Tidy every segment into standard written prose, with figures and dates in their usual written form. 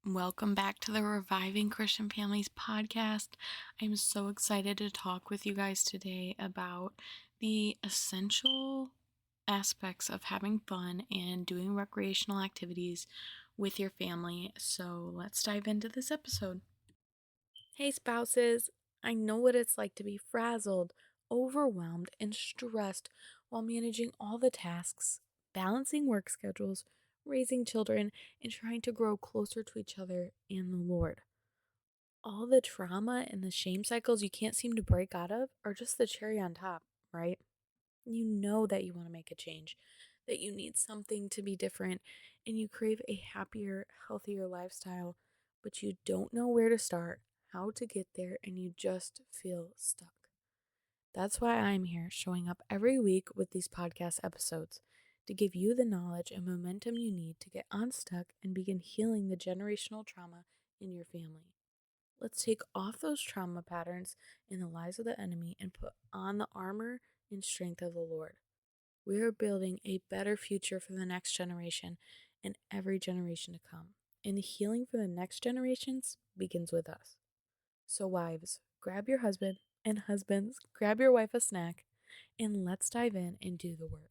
Welcome back to the Reviving Christian Families podcast. I'm so excited to talk with you guys today about the essential aspects of having fun and doing recreational activities with your family. So let's dive into this episode. Hey, spouses. I know what it's like to be frazzled, overwhelmed, and stressed while managing all the tasks, balancing work schedules, raising children, and trying to grow closer to each other and the Lord. All the trauma and the shame cycles you can't seem to break out of are just the cherry on top, right? You know that you want to make a change, that you need something to be different, and you crave a happier, healthier lifestyle, but you don't know where to start, how to get there, and you just feel stuck. That's why I'm here showing up every week with these podcast episodes to give you the knowledge and momentum you need to get unstuck and begin healing the generational trauma in your family. Let's take off those trauma patterns and the lies of the enemy and put on the armor and strength of the Lord. We are building a better future for the next generation and every generation to come. And the healing for the next generations begins with us. So wives, grab your husband, and husbands, grab your wife a snack, and let's dive in and do the work.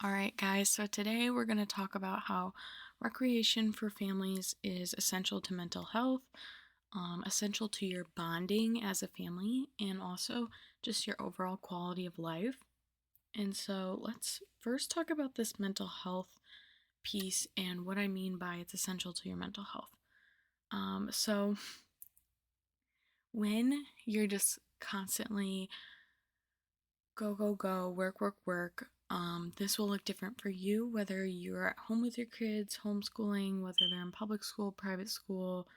All right, guys, so today we're going to talk about how recreation for families is essential to mental health, essential to your bonding as a family, and also just your overall quality of life. And so let's first talk about this mental health piece and what I mean by it's essential to your mental health. So when you're just constantly go, work, this will look different for you, whether you're at home with your kids, homeschooling, whether they're in public school, private school,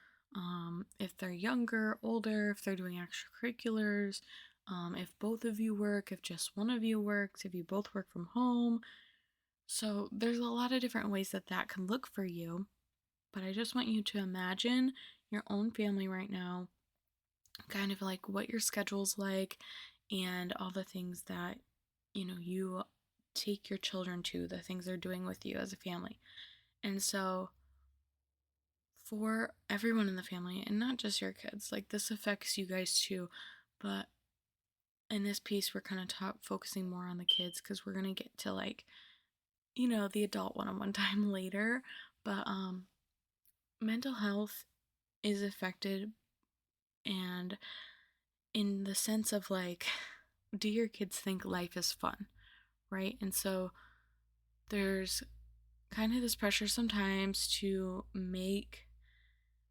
if they're younger, older, if they're doing extracurriculars, if both of you work, if just one of you works, if you both work from home. So there's a lot of different ways that can look for you, but I just want you to imagine your own family right now, kind of like what your schedule's like and all the things that, you take your children to, the things they're doing with you as a family. And so for everyone in the family, and not just your kids, like this affects you guys too, but in this piece we're kind of focusing more on the kids because we're going to get to the adult one-on-one time later. But mental health is affected, and in the sense of do your kids think life is fun, right? And so there's kind of this pressure sometimes to make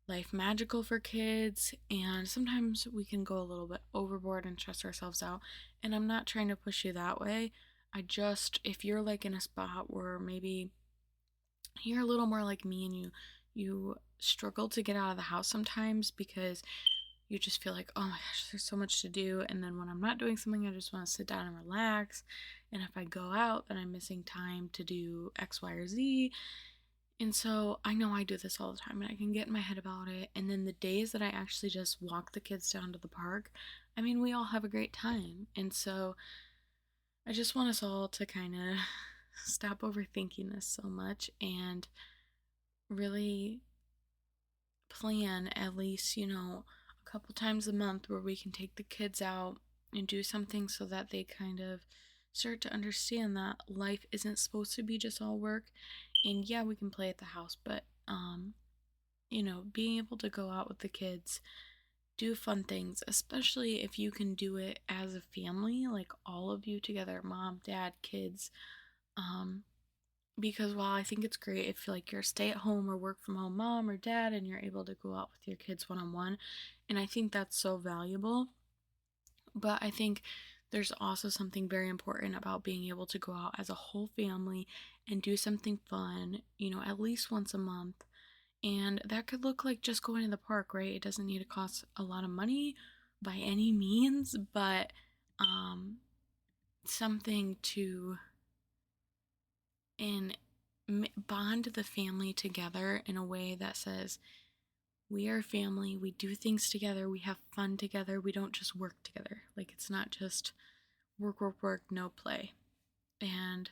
life magical for kids, and sometimes we can go a little bit overboard and stress ourselves out. And I'm not trying to push you that way. If you're in a spot where maybe you're a little more like me and you struggle to get out of the house sometimes because you just feel like, oh my gosh, there's so much to do, and then when I'm not doing something, I just want to sit down and relax, and if I go out, then I'm missing time to do X, Y, or Z. And so I know I do this all the time, and I can get in my head about it. And then the days that I actually just walk the kids down to the park, I mean, we all have a great time. And so I just want us all to kind of stop overthinking this so much and really plan at least, a couple times a month where we can take the kids out and do something so that they kind of start to understand that life isn't supposed to be just all work. And yeah, we can play at the house, but being able to go out with the kids, do fun things, especially if you can do it as a family, like all of you together, mom, dad, kids. Because while I think it's great if you're a stay-at-home or work from home mom or dad and you're able to go out with your kids one-on-one, and I think that's so valuable, but I think there's also something very important about being able to go out as a whole family and do something fun, at least once a month. And that could look like just going to the park, right? It doesn't need to cost a lot of money by any means, but something to bond the family together in a way that says, we are family, we do things together, we have fun together, we don't just work together. It's not just work, no play. And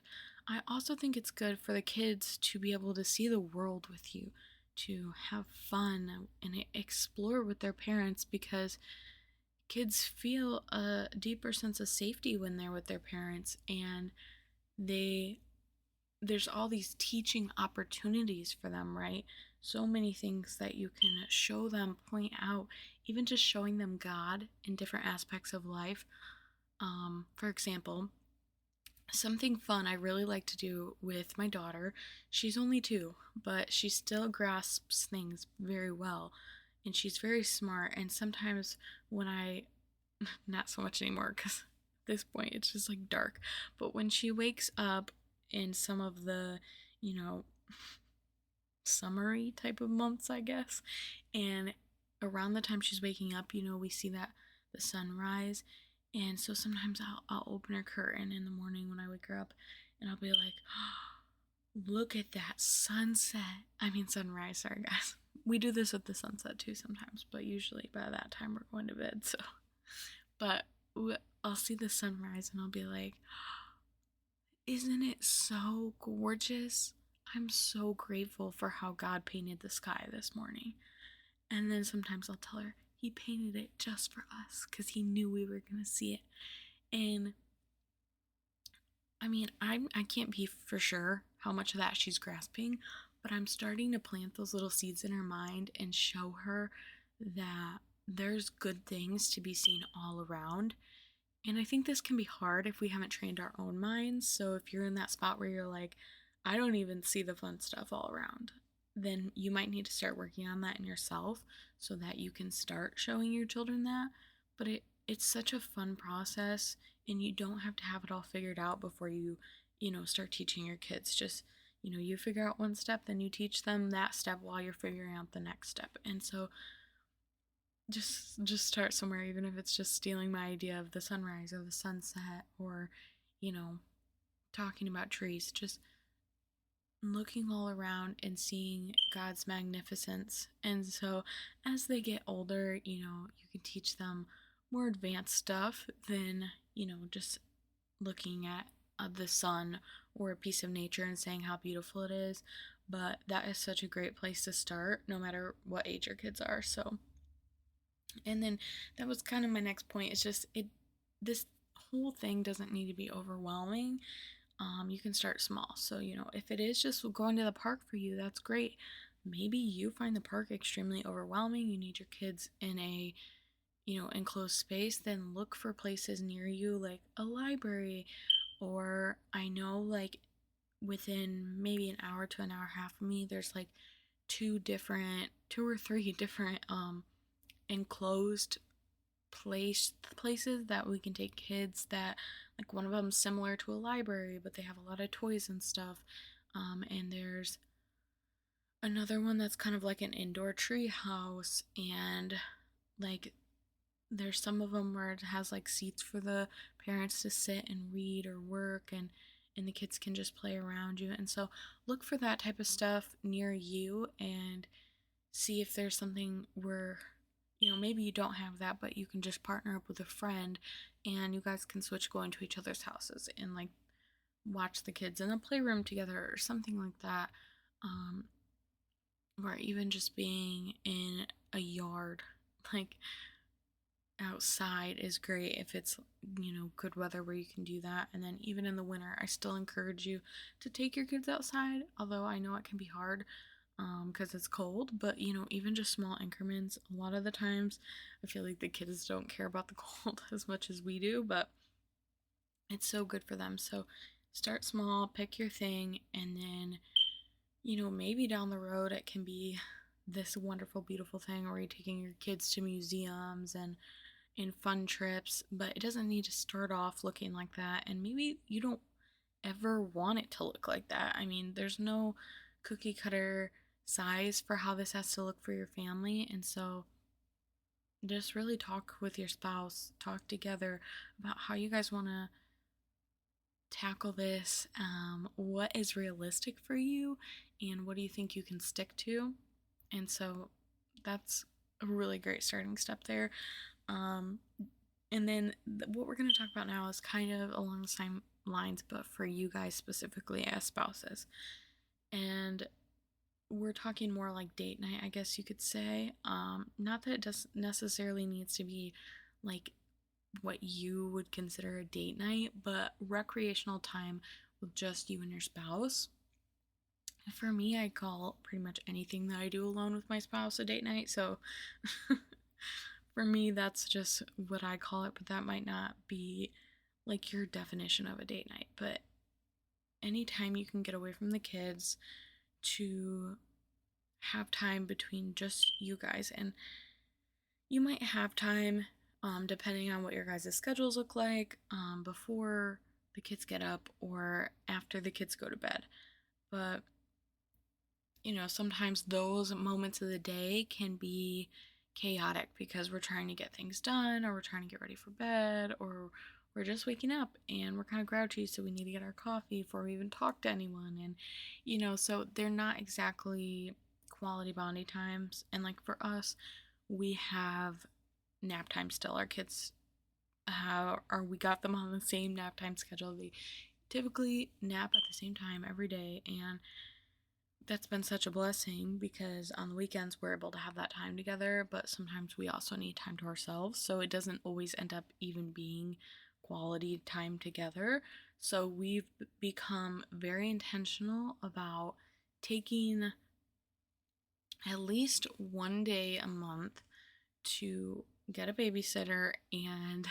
I also think it's good for the kids to be able to see the world with you. to have fun and explore with their parents, because kids feel a deeper sense of safety when they're with their parents, and they there's all these teaching opportunities for them, right? So many things that you can show them, point out, even just showing them God in different aspects of life. For example, something fun I really like to do with my daughter. She's only 2, but she still grasps things very well, and she's very smart. And sometimes when I, not so much anymore because at this point it's just like dark, but when she wakes up in some of the, you know, summery type of months, I guess, and around the time she's waking up, we see that the sunrise. And so sometimes I'll open her curtain in the morning when I wake her up, and I'll be like, oh, look at that sunset. I mean, sunrise, sorry guys. We do this with the sunset too sometimes, but usually by that time we're going to bed, so. But I'll see the sunrise and I'll be like, isn't it so gorgeous? I'm so grateful for how God painted the sky this morning. And then sometimes I'll tell her he painted it just for us because he knew we were going to see it. And I mean, I can't be for sure how much of that she's grasping, but I'm starting to plant those little seeds in her mind and show her that there's good things to be seen all around. And I think this can be hard if we haven't trained our own minds. So if you're in that spot where you're like, I don't even see the fun stuff all around, then you might need to start working on that in yourself so that you can start showing your children that. But it's such a fun process, and you don't have to have it all figured out before you start teaching your kids. Just you figure out one step, then you teach them that step while you're figuring out the next step. And so just start somewhere, even if it's just stealing my idea of the sunrise or the sunset, or talking about trees. Just looking all around and seeing God's magnificence. And so as they get older, you can teach them more advanced stuff than just looking at the sun or a piece of nature and saying how beautiful it is. But that is such a great place to start, no matter what age your kids are. So, and then that was kind of my next point. It's just this whole thing doesn't need to be overwhelming. You can start small. So, if it is just going to the park for you, that's great. Maybe you find the park extremely overwhelming. You need your kids in a, enclosed space. Then look for places near you, like a library, or I know, like, within maybe an hour to an hour and a half of me, there's like two or three different enclosed places that we can take kids, that like one of them's similar to a library, but they have a lot of toys and stuff. And there's another one that's kind of like an indoor tree house, and like there's some of them where it has like seats for the parents to sit and read or work, and the kids can just play around you. And so look for that type of stuff near you and see if there's something where maybe you don't have that, but you can just partner up with a friend and you guys can switch going to each other's houses and like watch the kids in a playroom together or something like that. Or even just being in a yard, like outside, is great if it's good weather where you can do that. And then even in the winter, I still encourage you to take your kids outside, although I know it can be hard because it's cold. But even just small increments, a lot of the times I feel like the kids don't care about the cold as much as we do, but it's so good for them. So start small, pick your thing, and then maybe down the road it can be this wonderful, beautiful thing where you're taking your kids to museums and fun trips. But it doesn't need to start off looking like that, and maybe you don't ever want it to look like that. I mean, there's no cookie cutter size for how this has to look for your family. And so just really talk with your spouse, talk together about how you guys want to tackle this, what is realistic for you, and what do you think you can stick to. And so that's a really great starting step there. And then what we're going to talk about now is kind of along the same lines, but for you guys specifically as spouses. And we're talking more like date night, I guess you could say. Not that it does necessarily needs to be like what you would consider a date night, but recreational time with just you and your spouse. For me, I call pretty much anything that I do alone with my spouse a date night. So for me, that's just what I call it, but that might not be like your definition of a date night. But anytime you can get away from the kids to have time between just you guys, and you might have time depending on what your guys' schedules look like before the kids get up or after the kids go to bed. But sometimes those moments of the day can be chaotic because we're trying to get things done, or we're trying to get ready for bed, or we're just waking up and we're kind of grouchy, so we need to get our coffee before we even talk to anyone. And so they're not exactly quality bonding times. And like for us, we have nap time still. Our kids we got them on the same nap time schedule. They typically nap at the same time every day, and that's been such a blessing because on the weekends we're able to have that time together, but sometimes we also need time to ourselves, so it doesn't always end up even being quality time together. So we've become very intentional about taking at least one day a month to get a babysitter and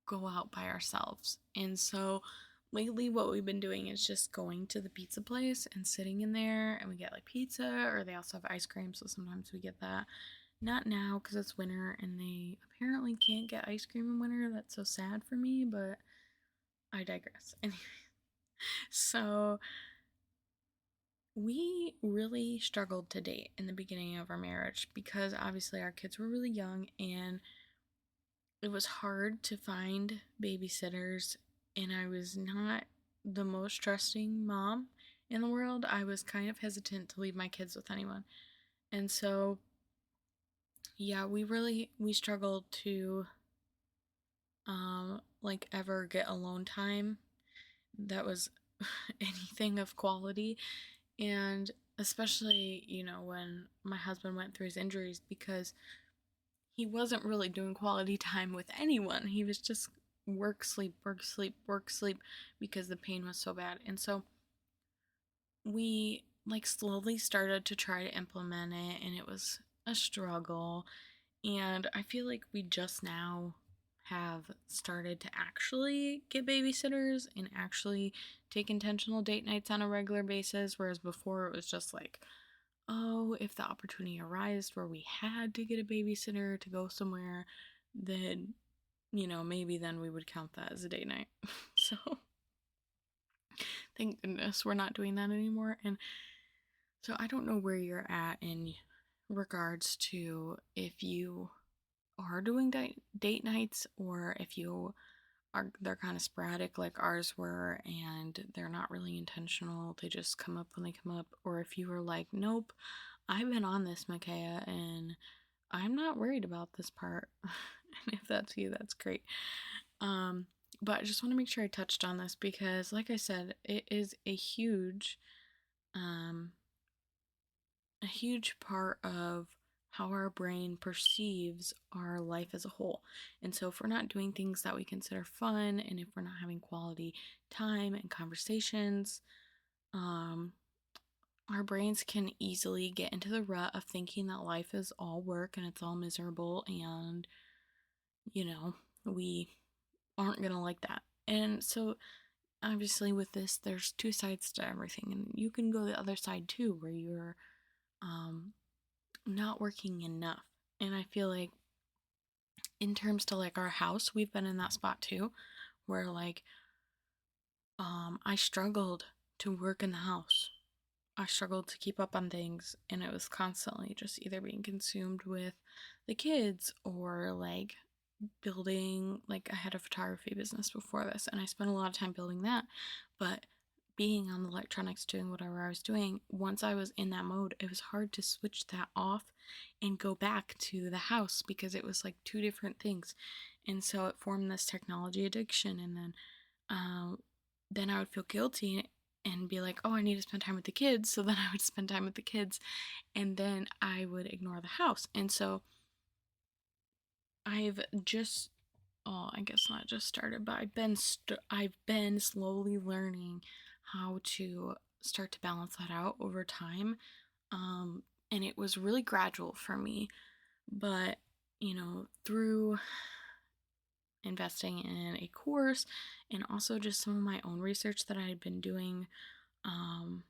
go out by ourselves. And so lately what we've been doing is just going to the pizza place and sitting in there, and we get like pizza, or they also have ice cream, so sometimes we get that. Not now because it's winter and they apparently can't get ice cream in winter. That's so sad for me, but I digress. Anyway, so we really struggled to date in the beginning of our marriage because obviously our kids were really young, and it was hard to find babysitters, and I was not the most trusting mom in the world. I was kind of hesitant to leave my kids with anyone. And so yeah, we struggled to like ever get alone time that was anything of quality. And especially, when my husband went through his injuries, because he wasn't really doing quality time with anyone. He was just work, sleep, work, sleep, work, sleep, because the pain was so bad. And so we like slowly started to try to implement it, and it was a struggle. And I feel like we just now have started to actually get babysitters and actually take intentional date nights on a regular basis, whereas before it was just like, oh, if the opportunity arose where we had to get a babysitter to go somewhere, then, maybe then we would count that as a date night. So, thank goodness we're not doing that anymore. And so I don't know where you're at in regards to if you are doing date nights, or if they're kind of sporadic like ours were, and they're not really intentional, they just come up when they come up, or if you were like, nope, I've been on this, Micaiah, and I'm not worried about this part. And if that's you, that's great. But I just want to make sure I touched on this because, like I said, it is a huge part of how our brain perceives our life as a whole. And so if we're not doing things that we consider fun, and if we're not having quality time and conversations, our brains can easily get into the rut of thinking that life is all work and it's all miserable, and we aren't gonna like that. And so obviously with this, there's two sides to everything, and you can go the other side too, where you're not working enough. And I feel like in terms to like our house, we've been in that spot too, where like I struggled to work in the house. I struggled to keep up on things, and it was constantly just either being consumed with the kids or like building. Like I had a photography business before this, and I spent a lot of time building that. But being on the electronics, doing whatever I was doing, once I was in that mode, it was hard to switch that off and go back to the house, because it was like two different things. And so it formed this technology addiction, and then I would feel guilty, and be like, oh, I need to spend time with the kids. So then I would spend time with the kids, and then I would ignore the house. And so I've just, oh, I guess not just started, but I've been slowly learning how to start to balance that out over time. And it was really gradual for me, but through investing in a course and also just some of my own research that I had been doing um,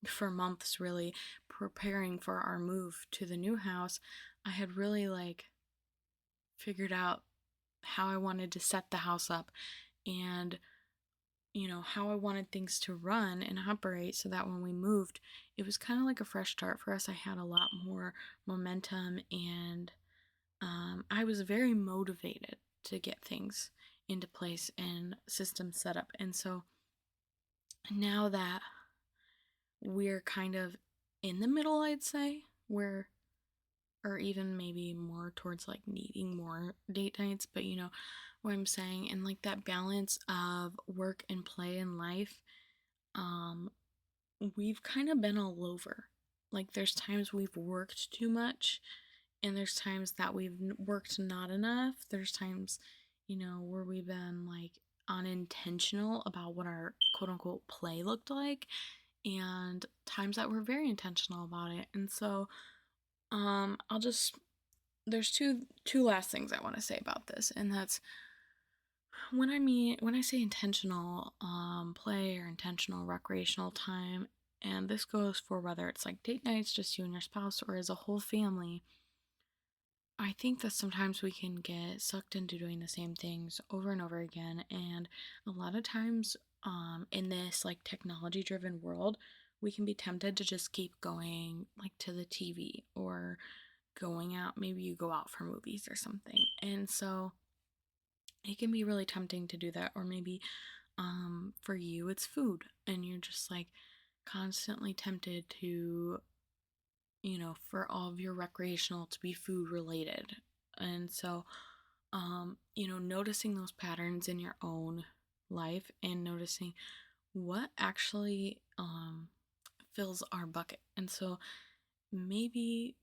for months, really preparing for our move to the new house, I had really figured out how I wanted to set the house up and how I wanted things to run and operate so that when we moved, it was kind of like a fresh start for us. I had a lot more momentum, and I was very motivated to get things into place and systems set up. And so now that we're kind of in the middle, I'd say, or even maybe more towards needing more date nights, but what I'm saying, and that balance of work and play in life, um, we've kind of been all over. There's times we've worked too much, and there's times that we've worked not enough. There's times, where we've been unintentional about what our quote unquote play looked like, and times that we're very intentional about it. And so, I'll just, there's two last things I want to say about this, and that's when I say intentional play or intentional recreational time, and this goes for whether it's date nights, just you and your spouse, or as a whole family. I think that sometimes we can get sucked into doing the same things over and over again, and a lot of times in this technology driven world, we can be tempted to just keep going to the TV or going out. Maybe you go out for movies or something, and so it can be really tempting to do that. Or maybe for you it's food, and you're just constantly tempted to, for all of your recreational to be food related. And so noticing those patterns in your own life and noticing what actually fills our bucket. And so maybe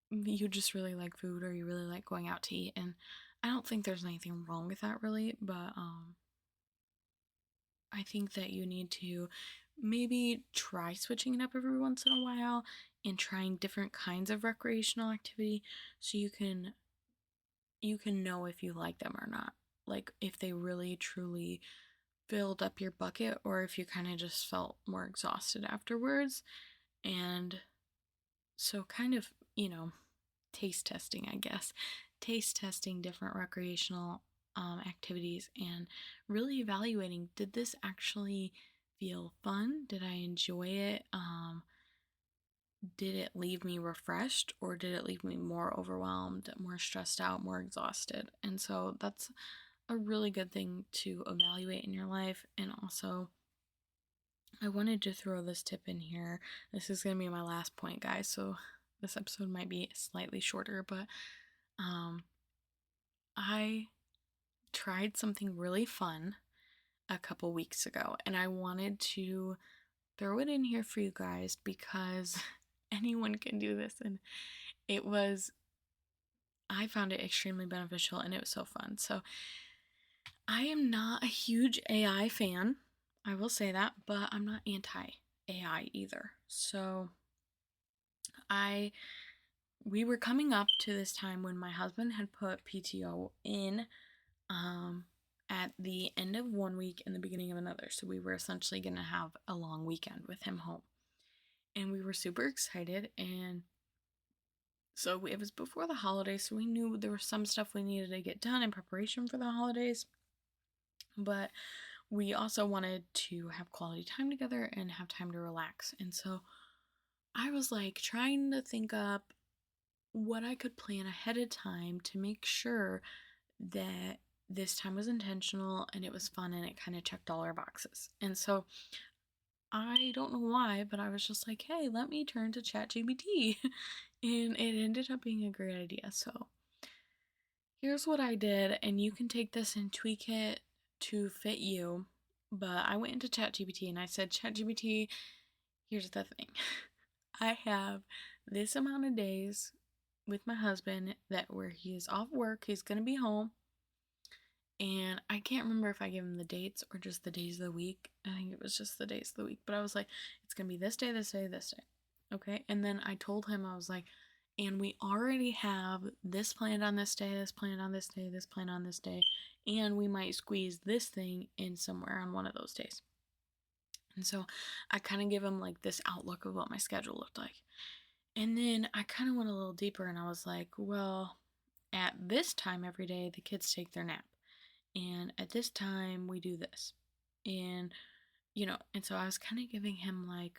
you just really like food, or you really like going out to eat, and I don't think there's anything wrong with that, really, but I think that you need to maybe try switching it up every once in a while and trying different kinds of recreational activity, so you can know if you like them or not. If they really truly filled up your bucket, or if you kind of just felt more exhausted afterwards. And so kind of, taste testing, I guess. Taste testing different recreational activities and really evaluating, did this actually feel fun? Did I enjoy it? Did it leave me refreshed, or did it leave me more overwhelmed, more stressed out, more exhausted? And so that's a really good thing to evaluate in your life. And also, I wanted to throw this tip in here. This is going to be my last point, guys, so this episode might be slightly shorter, but I tried something really fun a couple weeks ago, and I wanted to throw it in here for you guys because anyone can do this, and I found it extremely beneficial, and it was so fun. So I am not a huge AI fan, I will say that, but I'm not anti-AI either. So we were coming up to this time when my husband had put PTO in at the end of one week and the beginning of another. So we were essentially going to have a long weekend with him home. And we were super excited, and so it was before the holidays, so we knew there was some stuff we needed to get done in preparation for the holidays. But we also wanted to have quality time together and have time to relax. And so I was trying to think up what I could plan ahead of time to make sure that this time was intentional and it was fun and it kind of checked all our boxes. And so I don't know why, but I was just hey, let me turn to ChatGPT. And it ended up being a great idea. So here's what I did, and you can take this and tweak it to fit you. But I went into ChatGPT and I said, ChatGPT, here's the thing. I have this amount of days with my husband that where he is off work, he's going to be home. And I can't remember if I gave him the dates or just the days of the week. I think it was just the days of the week. But I was like, it's going to be this day, this day, this day. Okay. And then I told him, I was like, and we already have this planned on this day, this planned on this day, this planned on this day. And we might squeeze this thing in somewhere on one of those days. And so I kind of give him like this outlook of what my schedule looked like. And then I kind of went a little deeper and I was like, well, at this time every day, the kids take their nap. And at this time, we do this. And, and so I was kind of giving him like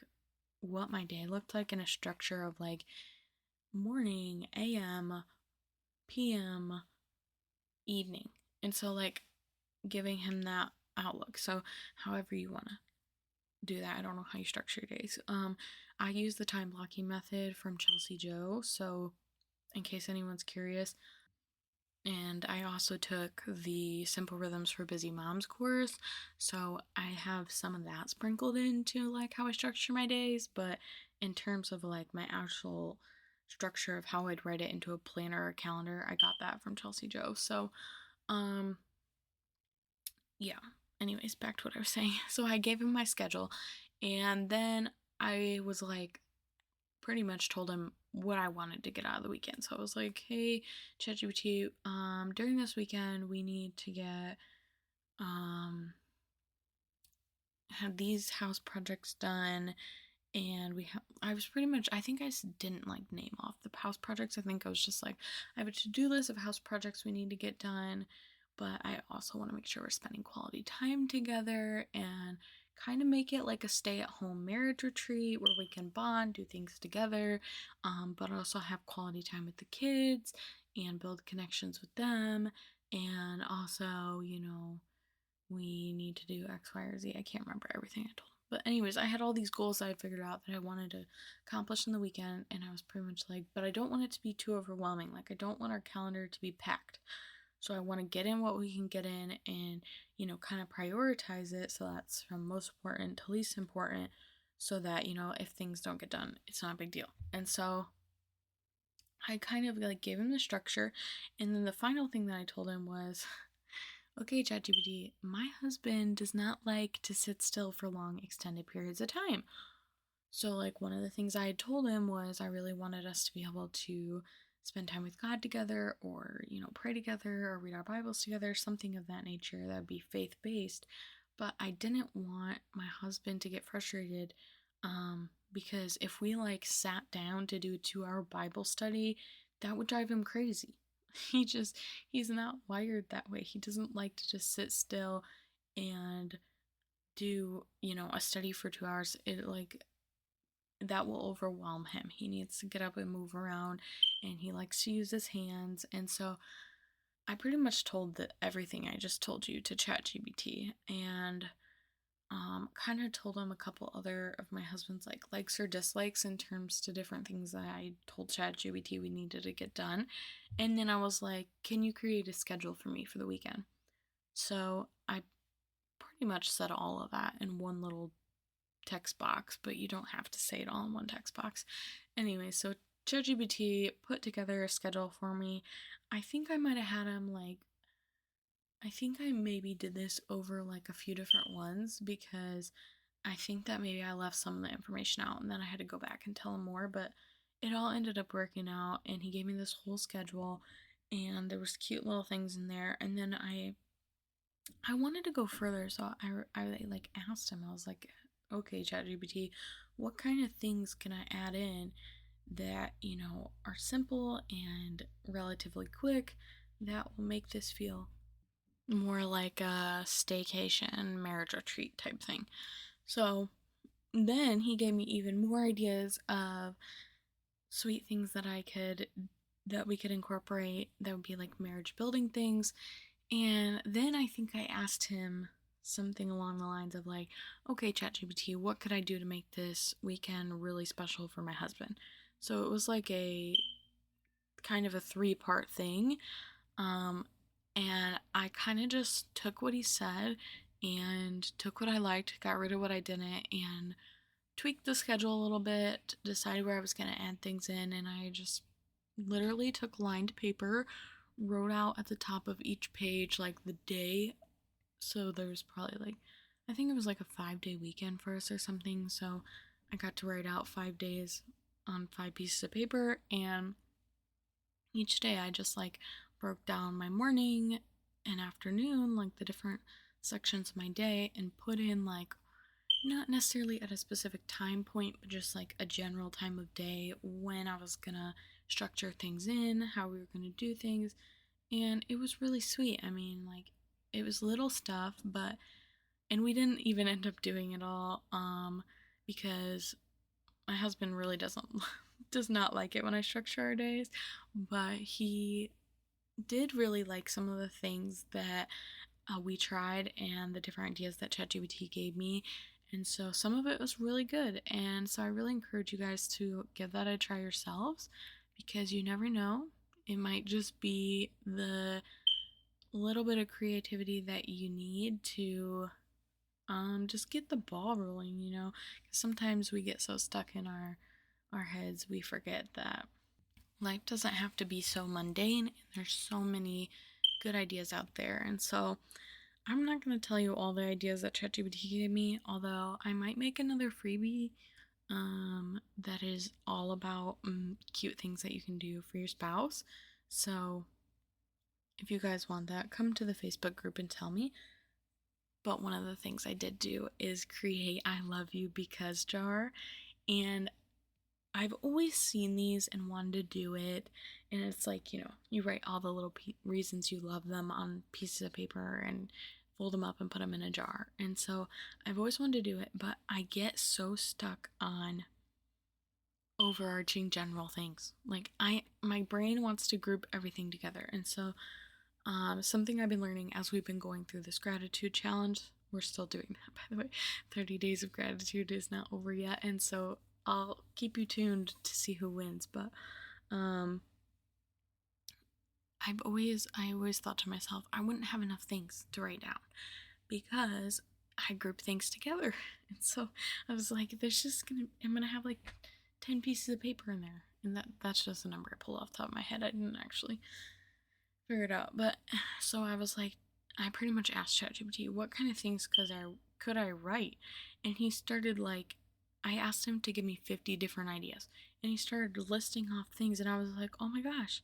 what my day looked like in a structure of like morning, AM, PM, evening. And so, like, giving him that outlook. So, however you want to do that. I don't know how you structure your days. I use the time blocking method from Chelsea Joe. So, in case anyone's curious, and I also took the Simple Rhythms for Busy Moms course. So I have some of that sprinkled into like how I structure my days, but in terms of like my actual structure of how I'd write it into a planner or calendar, I got that from Chelsea Joe. So um yeah. Anyways, back to what I was saying. So I gave him my schedule and then I was like pretty much told him what I wanted to get out of the weekend. So I was like, hey, ChatGPT, during this weekend we need to get have these house projects done, and I was pretty much, I think I didn't like name off the house projects. I think I was just like, I have a to-do list of house projects we need to get done, but I also want to make sure we're spending quality time together and kind of make it like a stay-at-home marriage retreat where we can bond, do things together, but also have quality time with the kids and build connections with them, and also, we need to do X, Y, or Z. I can't remember everything I told him. But anyways, I had all these goals I had figured out that I wanted to accomplish in the weekend, and I was pretty much like, but I don't want it to be too overwhelming. Like, I don't want our calendar to be packed. So I want to get in what we can get in and, kind of prioritize it. So that's from most important to least important so that, if things don't get done, it's not a big deal. And so I kind of like gave him the structure. And then the final thing that I told him was, okay, ChatGPT, my husband does not like to sit still for long, extended periods of time. So, like, one of the things I had told him was I really wanted us to be able to spend time with God together or, pray together or read our Bibles together, something of that nature that would be faith based. But I didn't want my husband to get frustrated because if we like sat down to do a 2-hour Bible study, that would drive him crazy. He's not wired that way. He doesn't like to just sit still and do, a study for 2 hours. It like that will overwhelm him. He needs to get up and move around, and he likes to use his hands. And so I pretty much told everything I just told you to ChatGPT, and kind of told him a couple other of my husband's like likes or dislikes in terms to different things that I told ChatGPT we needed to get done. And then I was like, can you create a schedule for me for the weekend? So I pretty much said all of that in one little text box, but you don't have to say it all in one text box. Anyway, so ChatGPT put together a schedule for me. I think I might have had him like, I think I maybe did this over like a few different ones because I think that maybe I left some of the information out and then I had to go back and tell him more, but it all ended up working out and he gave me this whole schedule and there was cute little things in there. And then I wanted to go further, so I like asked him. I was like, "Okay, ChatGPT, what kind of things can I add in that, are simple and relatively quick that will make this feel more like a staycation, marriage retreat type thing?" So then he gave me even more ideas of sweet things that we could incorporate that would be like marriage building things. And then I think I asked him something along the lines of like, okay, ChatGPT, what could I do to make this weekend really special for my husband? So it was like a kind of a 3-part thing. And I kind of just took what he said and took what I liked, got rid of what I didn't, and tweaked the schedule a little bit, decided where I was going to add things in, and I just literally took lined paper, wrote out at the top of each page like the day. So there was probably like, I think it was like a 5-day weekend for us or something. So I got to write out 5 days on 5 pieces of paper, and each day I just like broke down my morning and afternoon, like the different sections of my day, and put in like not necessarily at a specific time point, but just like a general time of day when I was gonna structure things in, how we were gonna do things. And it was really sweet. I mean, like, it was little stuff, but, and we didn't even end up doing it all, because my husband really does not like it when I structure our days, but he did really like some of the things that we tried and the different ideas that ChatGPT gave me. And so some of it was really good. And so I really encourage you guys to give that a try yourselves, because you never know. It might just be the little bit of creativity that you need to just get the ball rolling, you know? 'Cause sometimes we get so stuck in our heads, we forget that life doesn't have to be so mundane, and there's so many good ideas out there. And so I'm not going to tell you all the ideas that ChatGPT gave me, although I might make another freebie that is all about cute things that you can do for your spouse. So if you guys want that, come to the Facebook group and tell me. But one of the things I did do is create I Love You Because jar. And I've always seen these and wanted to do it. And it's like, you know, you write all the little reasons you love them on pieces of paper and fold them up and put them in a jar. And so I've always wanted to do it, but I get so stuck on overarching general things. Like my brain wants to group everything together. And so something I've been learning as we've been going through this gratitude challenge, we're still doing that, by the way. 30 days of gratitude is not over yet, and so I'll keep you tuned to see who wins. But I always thought to myself, I wouldn't have enough things to write down because I group things together. And so I was like, I'm gonna have like 10 pieces of paper in there. And that's just a number I pull off the top of my head. I didn't actually figure it out. But so I was like, I pretty much asked ChatGPT, what kind of things could I write? And he started like, I asked him to give me 50 different ideas. And he started listing off things, and I was like, oh my gosh.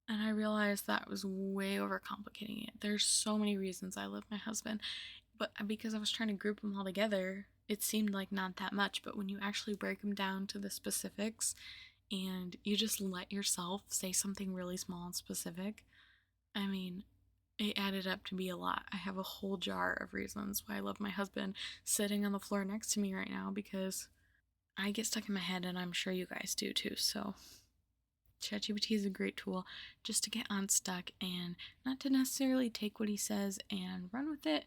And I realized that was way overcomplicating it. There's so many reasons I love my husband, but because I was trying to group them all together, it seemed like not that much. But when you actually break them down to the specifics and you just let yourself say something really small and specific, I mean, it added up to be a lot. I have a whole jar of reasons why I love my husband sitting on the floor next to me right now, because I get stuck in my head, and I'm sure you guys do too. So ChatGPT is a great tool just to get unstuck and not to necessarily take what he says and run with it,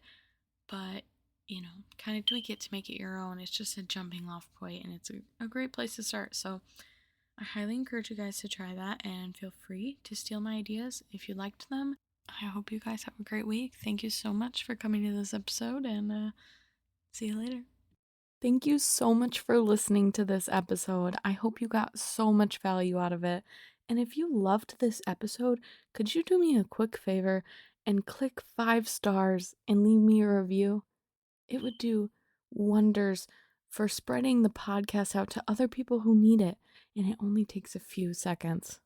but, you know, kind of tweak it to make it your own. It's just a jumping off point, and it's a great place to start. So I highly encourage you guys to try that, and feel free to steal my ideas if you liked them. I hope you guys have a great week. Thank you so much for coming to this episode, and see you later. Thank you so much for listening to this episode. I hope you got so much value out of it. And if you loved this episode, could you do me a quick favor and click 5 stars and leave me a review? It would do wonders for spreading the podcast out to other people who need it, and it only takes a few seconds.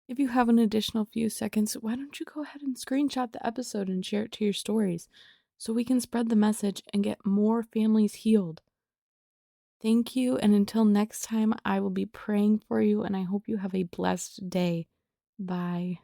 If you have an additional few seconds, why don't you go ahead and screenshot the episode and share it to your stories so we can spread the message and get more families healed. Thank you, and until next time, I will be praying for you, and I hope you have a blessed day. Bye.